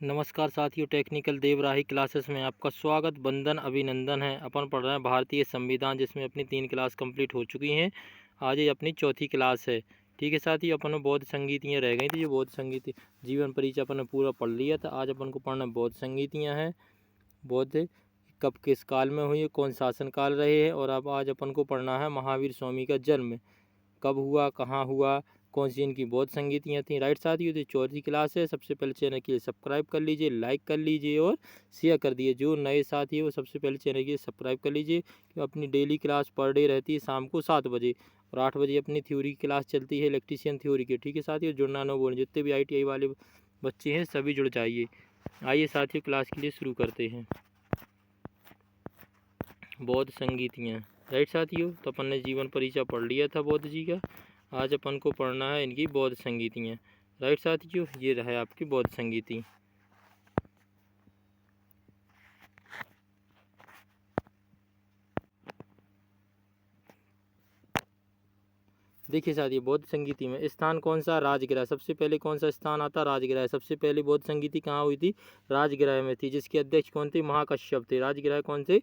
नमस्कार साथियों, technical देवराही classes में आपका स्वागत, वंदन, अभिनंदन है। अपन पढ़ रहे हैं भारतीय संविधान, जिसमें अपनी 3 क्लास कंप्लीट हो चुकी हैं। आज ये अपनी चौथी क्लास है। ठीक है साथियों, अपन बौद्ध संगीतियाँ रह गई थी। जो बौद्ध संगीत जीवन परिचय अपन ने पूरा पढ़ लिया था। आज अपन को पढ़ना बौद्ध संगीतियाँ हैं। बौद्ध कब किस काल में हुई, कौन शासन काल रहे हैं। और अब आज अपन को पढ़ना है महावीर स्वामी का जन्म कब हुआ, कहाँ हुआ, कौन सी इनकी बौद्ध संगीतियाँ थी। राइट साथियों, तो चौथी क्लास है। सबसे पहले चैनल के लिए सब्सक्राइब कर लीजिए, लाइक कर लीजिए और शेयर कर दिए। जो नए साथी है वो सबसे पहले चैनल के लिए सब्सक्राइब कर लीजिए, कि अपनी डेली क्लास पर डे रहती है शाम को 7 बजे, और 8 बजे अपनी थ्योरी की क्लास चलती है, इलेक्ट्रीशियन थ्योरी की। ठीक है साथियों, जुड़ना ना बोलें। जितने भी ITI वाले बच्चे हैं सभी जुड़ जाइए। आइए साथियों, क्लास के लिए शुरू करते हैं। बौद्ध संगीतियाँ। राइट साथियों, तो अपन ने जीवन परिचय पढ़ लिया था बौद्ध जी का। आज अपन को पढ़ना है इनकी बौद्ध संगीतियाँ। राइट साथियों, ये रहा है आपकी बौद्ध संगीति। देखिए साथियों, बौद्ध संगीति में स्थान कौन सा, राजगृह। सबसे पहले कौन सा स्थान आता, राजगृह। सबसे पहले बौद्ध संगीति कहाँ हुई थी, राजगृह में थी, जिसके अध्यक्ष कौन थे, महाकश्यप थे। राजगृह कौन थे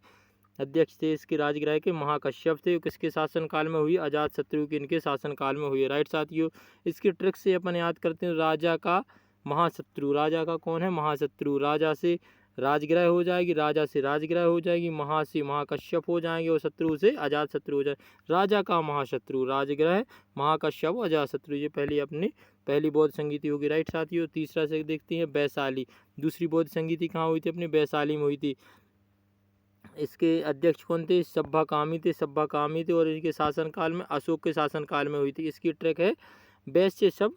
अध्यक्ष थे इसके, राजगृह के महाकश्यप थे। किसके शासन काल में हुई, अजात शत्रु के इनके शासन काल में हुई। राइट साथियों, इसके ट्रिक से अपन याद करते हैं, राजा का महाशत्रु। राजा का कौन है, महाशत्रु। राजा से राजगृह हो जाएगी, राजा से राजगृह हो जाएगी, महा से महाकश्यप हो जाएंगे, और शत्रु से अजात शत्रु हो जाए। राजा का महाशत्रु, राजगृह, महाकश्यप, अजात शत्रु। ये पहली अपनी पहली बौद्ध संगीति होगी। राइट साथियों, तीसरा से देखते हैं वैशाली। दूसरी बौद्ध संगीति कहाँ हुई थी, अपनी वैशाली में हुई थी। इसके अध्यक्ष कौन थे, सभ्भाकामी थे। सभ्भाकामी थे, और इनके शासनकाल में अशोक के शासनकाल में हुई थी। इसकी ट्रिक है, वैश्य सब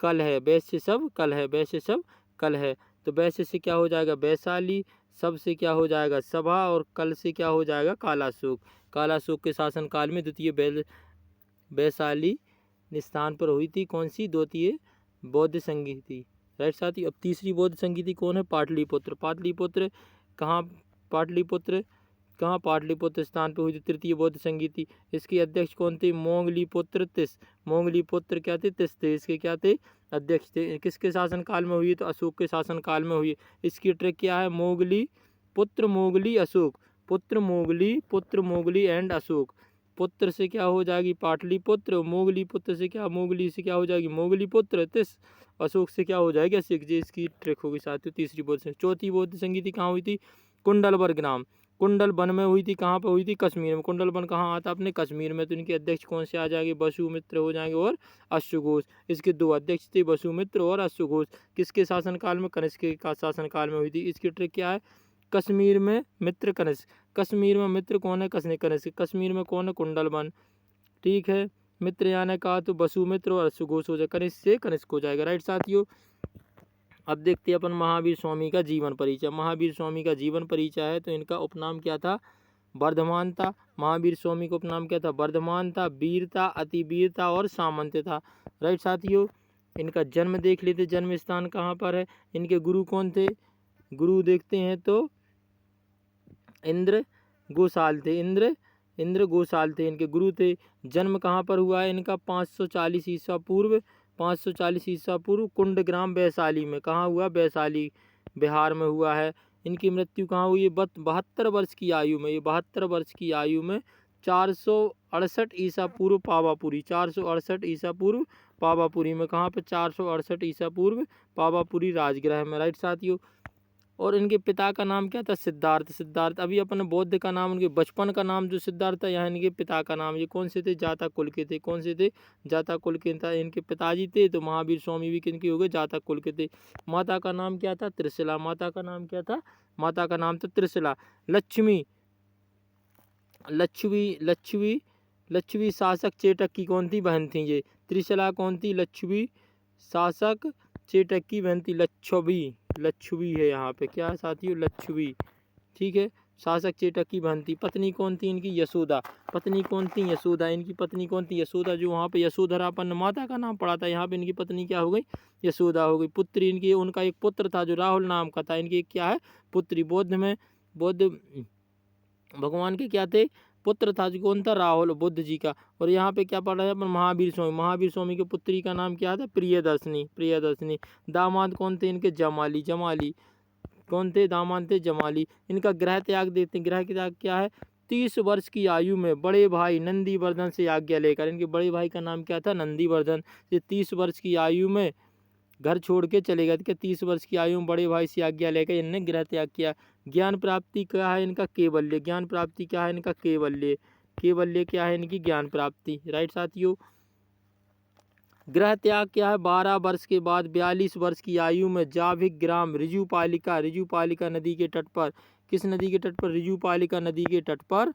कल है, वैश्य सब कल है, वैश्य सब कल है। तो वैश्य से क्या हो जाएगा, वैशाली। सब से क्या हो जाएगा, सभा। और कल से क्या हो जाएगा, कालाशोक। कालाशोक के शासनकाल में द्वितीय वैशाली स्थान पर हुई थी कौन सी, द्वितीय बौद्ध संगीति। राइट साथी, अब तीसरी बौद्ध संगीति कौन है, पाटलिपुत्र। पाटलिपुत्र कहाँ, पाटलिपुत्र कहाँ, पाटलिपुत्र स्थान पर हुई थी तृतीय बौद्ध संगीति। इसके अध्यक्ष कौन थे, मोंगलीपुत्र तिस। मोंगलीपुत्र क्या थे, तिस थे। इसके क्या थे, अध्यक्ष थे। किसके शासन काल में हुई, तो अशोक के शासन काल में हुई। इसकी ट्रिक क्या है, मोगली पुत्र, मोगली अशोक। पुत्र मोगली एंड अशोक। पुत्र से क्या हो जाएगी, पाटलिपुत्र। मोगली पुत्र से क्या, मोगली से क्या हो जाएगी, मोगली पुत्र तिस। अशोक से क्या हो जाएगी, अशोक जी। इसकी ट्रिक होगी साथियों तीसरी बौद्ध संगीति। चौथी बौद्ध संगीति कहाँ हुई थी, कुंडलवर्ग नाम। कुंडल वन में हुई थी, कहाँ पर हुई थी, कश्मीर में। कुंडल वन कहाँ आता, अपने कश्मीर में। तो इनके अध्यक्ष कौन से आ जाएंगे, वसुमित्र हो जाएंगे और अश्वघोष। इसके दो अध्यक्ष थे, वसुमित्र और अश्वघोष। किसके शासनकाल में, कनिष्क के शासनकाल में हुई थी। इसकी ट्रिक क्या है, कश्मीर में मित्र कनिष्क। कश्मीर में मित्र कौन है, कनिष्क। कश्मीर में कौन है, कुंडल वन। ठीक है, मित्र यानी कहा तो वसुमित्र और अश्वघोष हो जाए, कनिष्क से कनिष्क हो जाएगा। राइट साथियों, अब देखते हैं अपन महावीर स्वामी का जीवन परिचय। महावीर स्वामी का जीवन परिचय है, तो इनका उपनाम क्या था, वर्धमान था। महावीर स्वामी का उपनाम क्या था, वर्धमान था, वीरता, अतिवीरता और सामंत था। राइट साथियों, इनका जन्म देख लेते, जन्म स्थान कहाँ पर है। इनके गुरु कौन थे, गुरु देखते हैं तो इंद्र गोसाल थे। इंद्र गोसाल थे इनके गुरु थे। जन्म कहाँ पर हुआ है इनका, 540 ईसा पूर्व। 540 ईसा पूर्व कुंडग्राम वैशाली में। कहाँ हुआ, वैशाली बिहार में हुआ है। इनकी मृत्यु कहाँ हुई है, 72 वर्ष की आयु में। ये 72 वर्ष की आयु में 468 ईसा पूर्व पावापुरी। 468 ईसा पूर्व पावापुरी में। कहाँ पे, 468 ईसा पूर्व पावापुरी राजगृह में। राइट साथियों, और इनके पिता का नाम क्या था, सिद्धार्थ। सिद्धार्थ, अभी अपन बौद्ध का नाम, उनके बचपन का नाम जो सिद्धार्थ था, यहाँ इनके पिता का नाम, ये कौन से थे, जातक कुल के थे। कौन से थे, जातक कुल के था इनके पिताजी थे। तो महावीर स्वामी भी किनके हो गए, जातक कुल के थे। माता का नाम क्या था, त्रिशिला। माता का नाम क्या था, माता का नाम था त्रिशिला। लक्ष्मी लक्ष्मी लक्ष्मी लक्ष्मी शासक चेटक की कौन थी, बहन थी ये। त्रिशिला कौन थी, लक्ष्मी शासक चेटक की बहन थी। लच्छवी है यहाँ पे, क्या है साथियों, लच्छवी। ठीक है, शासक चेटक की बहन थी। पत्नी कौन थी इनकी, यशोदा। पत्नी कौन थी, यशोदा। इनकी पत्नी कौन थी, यशोदा। जो वहाँ पे यशोधरा अपन माता का नाम पड़ा था, यहाँ पे इनकी पत्नी क्या हो गई, यशोदा हो गई। पुत्री इनकी, उनका एक पुत्र था जो राहुल नाम का था। इनकी एक क्या है, पुत्री। बौद्ध में बौद्ध भगवान के क्या थे, पुत्र था जो कौन था, राहुल, बुद्ध जी का। और यहाँ पे क्या पढ़ रहे हैं अपन, महावीर स्वामी। महावीर स्वामी की पुत्री का नाम क्या था, प्रियदर्शनी, प्रियदर्शनी। दामाद कौन थे इनके, जमाली, जमाली। कौन थे, दामाद थे जमाली। इनका गृह त्याग देते, गृह त्याग क्या है, 30 वर्ष की आयु में बड़े भाई नंदीवर्धन से आज्ञा लेकर, इनके बड़े भाई का नाम क्या था, नंदीवर्धन। ये 30 वर्ष की आयु में घर छोड़ के चले गए थे। 30 वर्ष की आयु में बड़े भाई से आज्ञा लेकर इन्होंने गृह त्याग किया। ज्ञान प्राप्ति क्या है इनका, केवल्य। ज्ञान प्राप्ति क्या है इनका, केवल्य। केवल्य क्या है इनकी, ज्ञान प्राप्ति। राइट साथियों। गृह त्याग क्या है, 12 वर्ष के बाद 42 वर्ष की आयु में जाभिक ग्राम ऋजुपालिका, ऋजुपालिका नदी के तट पर, किस नदी के तट पर, ऋजुपालिका नदी के तट पर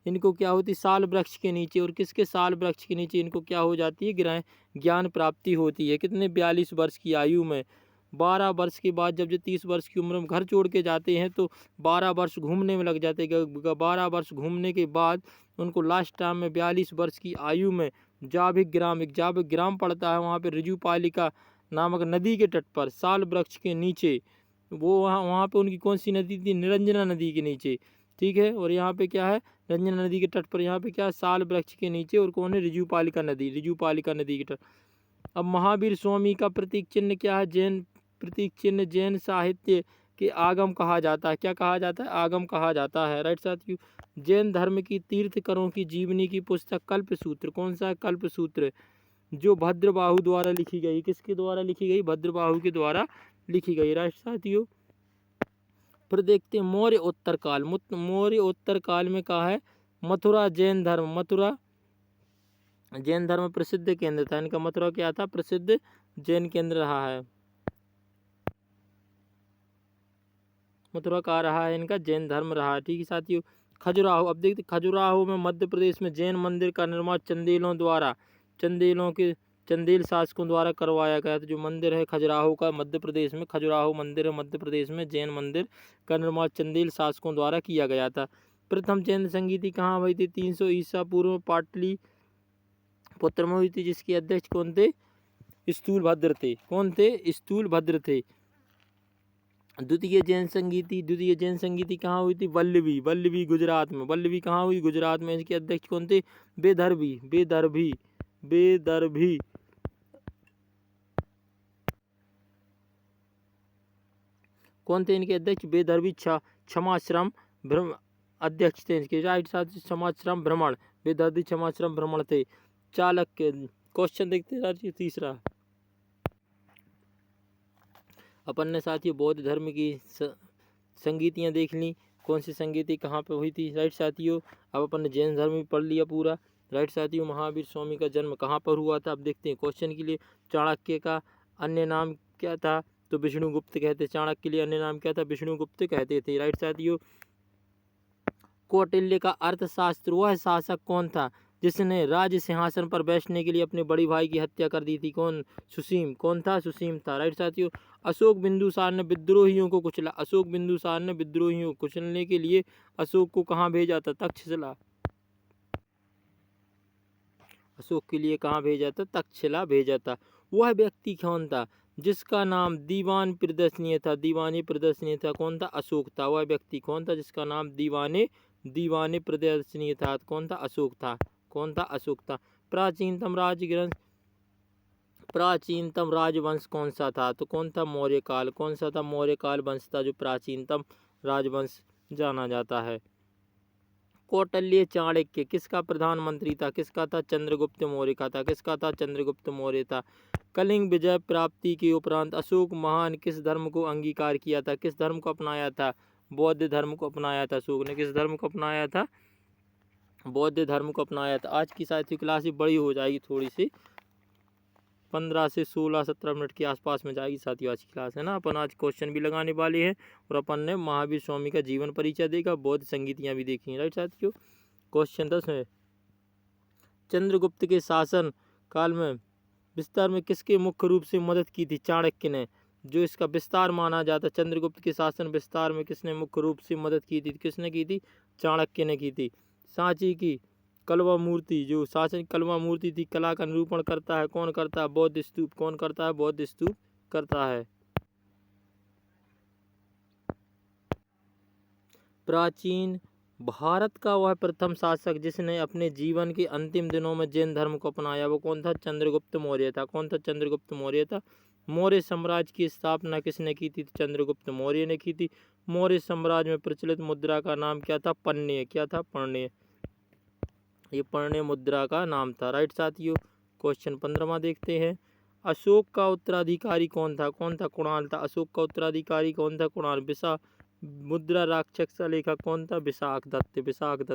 इनको क्या होती, साल वृक्ष के नीचे। और किसके, साल वृक्ष के नीचे इनको क्या हो जाती है, ग्रह ज्ञान प्राप्ति होती है। कितने, 42 वर्ष की आयु में। 12 वर्ष के बाद जब जो 30 वर्ष की उम्र में घर छोड़ के जाते हैं तो 12 वर्ष घूमने में लग जाते हैं। 12 वर्ष घूमने के बाद उनको लास्ट टाइम में 42 वर्ष की आयु में जाभिक ग्राम, एक जाभिक ग्राम पड़ता है वहाँ पे ऋजुपालिका नामक नदी के तट पर, साल वृक्ष के नीचे। वो वहाँ पे उनकी कौन सी नदी थी, निरंजना नदी के नीचे। ठीक है। और यहाँ पे क्या है, रंजना नदी के तट पर, यहाँ पे क्या है, साल वृक्ष के नीचे। और कौन है, ऋजुपालिका नदी, ऋजुपालिका नदी के तट। अब महावीर स्वामी का प्रतीक चिन्ह क्या है, जैन प्रतीक चिन्ह, जैन साहित्य के आगम कहा जाता है। क्या कहा जाता है, आगम कहा जाता है। राइट साथियों। जैन धर्म की तीर्थकरों की जीवनी की पुस्तक कल्पसूत्र, कौन सा है, कल्पसूत्र, जो भद्रबाहु द्वारा लिखी गई। किसके द्वारा लिखी गई, भद्रबाहु के द्वारा लिखी गई। राइट साथियों। फिर देखते हैं मौर्य उत्तर काल। मौर्य उत्तर काल में कहा है, मथुरा जैन धर्म, मथुरा जैन धर्म प्रसिद्ध केंद्र था इनका। मथुरा क्या था, प्रसिद्ध जैन केंद्र रहा है। मथुरा कहाँ रहा है इनका, जैन धर्म रहा। ठीक है साथियों। खजुराहो, अब देखते खजुराहो में मध्य प्रदेश में जैन मंदिर का निर्माण चंदेलों द्वारा, चंदेलों के, चंदेल शासकों द्वारा करवाया गया था। जो मंदिर है खजुराहो का, मध्य प्रदेश में खजुराहो मंदिर है, मध्य प्रदेश में जैन मंदिर का निर्माण चंदेल शासकों द्वारा किया गया था। प्रथम जैन संगीति कहाँ हुई थी, 300 ईसा पूर्व में पाटली पुत्र में हुई थी, जिसके अध्यक्ष कौन थे, स्थूलभद्र थे। कौन थे, स्थूलभद्र थे। द्वितीय जैन संगीति कहाँ हुई थी, वल्लभी, वल्लभी गुजरात में। वल्लभी कहाँ हुई, गुजरात में। इसके अध्यक्ष कौन थे, बेदर्भी, बेदर्भी, बेदर्भी। कौन थे इनके अध्यक्ष, बेदर्भी। क्षमाश्रम भ्रम अध्यक्ष थे इनके। राइट साथ, क्षमाश्रम भ्रमण, बेदर्भी क्षमाश्रम भ्रमण थे। चाणक्य। क्वेश्चन देखते हैं तीसरा। अपन ने साथियों बौद्ध धर्म की संगीतियाँ देख ली, कौन सी संगीति कहाँ पे हुई थी। राइट साथियों। अब अपन ने जैन धर्म भी पढ़ लिया पूरा। राइट साथियों। महावीर स्वामी का जन्म कहाँ पर हुआ था, अब देखते हैं क्वेश्चन के लिए। चाणक्य का अन्य नाम क्या था, तो विष्णुगुप्त कहते। चाणक्य के लिए अन्य नाम क्या था, विष्णुगुप्त कहते थे। राइट साथियों। कौटिल्य का अर्थशास्त्र, वह शासक कौन था जिसने राज्य सिंहासन पर बैठने के लिए अपने बड़ी भाई की हत्या कर दी थी, कौन, सुसीम। कौन था, सुसीम था। राइट साथियों। अशोक बिंदुसार ने विद्रोहियों को कुचला, अशोक बिंदुसार ने विद्रोहियों को कुचलने के लिए अशोक को कहाँ भेजा था, तक्षशिला। अशोक के लिए कहाँ भेजा था, तक्षशिला भेजा था। वह व्यक्ति कौन था जिसका नाम दीवान प्रदर्शनीय था, दीवाने प्रदर्शनीय था, कौन था, अशोक था। वह व्यक्ति कौन था जिसका नाम दीवाने प्रदर्शनीय था, कौन था, अशोक था। कौन था, अशोक था। प्राचीनतम राजवंश कौन सा था, तो कौन था, मौर्य काल। कौन सा था, मौर्य काल वंश था जो प्राचीनतम राजवंश जाना जाता है। कौटिल्य चाणक्य किसका प्रधानमंत्री था, किसका था, चंद्रगुप्त मौर्य का था। किसका था, चंद्रगुप्त मौर्य था। कलिंग विजय प्राप्ति के उपरांत अशोक महान किस धर्म को अंगीकार किया था, किस धर्म को अपनाया था, बौद्ध धर्म को अपनाया था। अशोक ने किस धर्म को अपनाया था, बौद्ध धर्म को अपनाया था। आज की साथियों क्लास बड़ी हो जाएगी थोड़ी सी, 15 से 16-17 मिनट के आसपास में जाएगी साथियों आज की क्लास, है ना। अपन आज क्वेश्चन भी लगाने वाले हैं और अपन ने महावीर स्वामी का जीवन परिचय देखा, बौद्ध संगीतियाँ भी देखी। राइट साथियों। क्वेश्चन 10 है, चंद्रगुप्त के शासन काल में विस्तार में किसके मुख्य रूप से मदद की थी, चाणक्य ने। जो इसका विस्तार माना जाता, चंद्रगुप्त के शासन विस्तार में किसने मुख्य रूप से मदद की थी, किसने की थी, चाणक्य ने की थी। सांची की कलवा मूर्ति, जो शासन कलवा मूर्ति थी, कला का निरूपण करता है, कौन करता है, बौद्ध स्तूप। कौन करता है, बौद्ध स्तूप करता है। प्राचीन भारत का वह प्रथम शासक जिसने अपने जीवन के अंतिम दिनों में जैन धर्म को अपनाया वो कौन था? चंद्रगुप्त मौर्य था। कौन था? चंद्रगुप्त मौर्य था। मौर्य साम्राज्य की स्थापना किसने की थी? चंद्रगुप्त मौर्य ने की थी। मौर्य साम्राज्य में प्रचलित मुद्रा का नाम क्या था? पण्य। क्या था? पण्य। ये पण्य मुद्रा का नाम था। राइट साथियों। क्वेश्चन 15वां देखते हैं। अशोक का उत्तराधिकारी कौन था? कौन था? कुणाल था। अशोक का उत्तराधिकारी कौन था? कुणाल। मुद्रा राक्षस का लेखक कौन था? विशाखदत्त। विशाखदत्त।